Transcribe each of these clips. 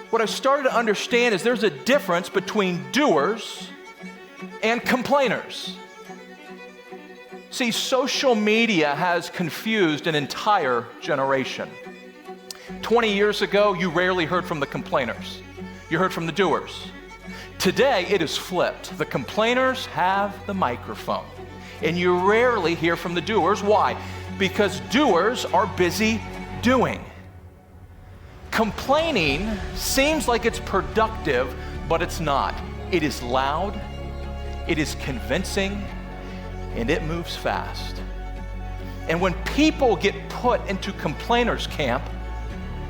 what I started to understand is there's a difference between doers and complainers. See, social media has confused an entire generation. 20 years ago, you rarely heard from the complainers. You heard from the doers. Today, it is flipped. The complainers have the microphone, and you rarely hear from the doers. Why? Because doers are busy doing. Complaining seems like it's productive, but it's not. It is loud, it is convincing, and it moves fast. And when people get put into complainers' camp,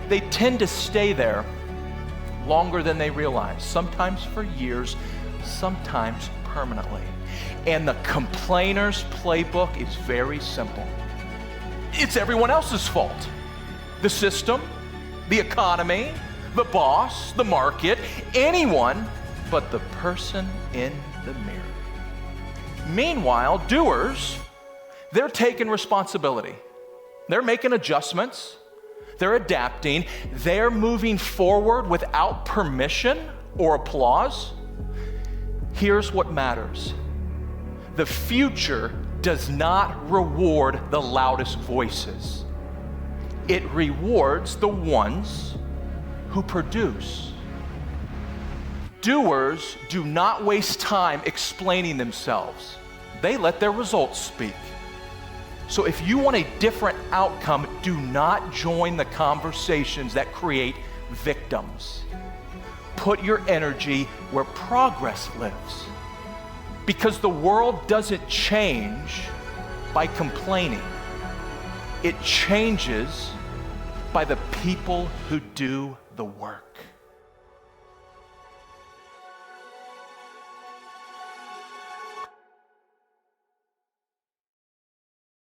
they tend to stay there longer than they realize, sometimes for years, sometimes permanently. And the complainer's playbook is very simple. It's everyone else's fault. The system, the economy, the boss, the market, anyone but the person in the mirror. Meanwhile, doers, they're taking responsibility. They're making adjustments. They're adapting. They're moving forward without permission or applause. Here's what matters. The future does not reward the loudest voices. It rewards the ones who produce. Doers do not waste time explaining themselves. They let their results speak. So if you want a different outcome, do not join the conversations that create victims. Put your energy where progress lives. Because the world doesn't change by complaining. It changes by the people who do the work.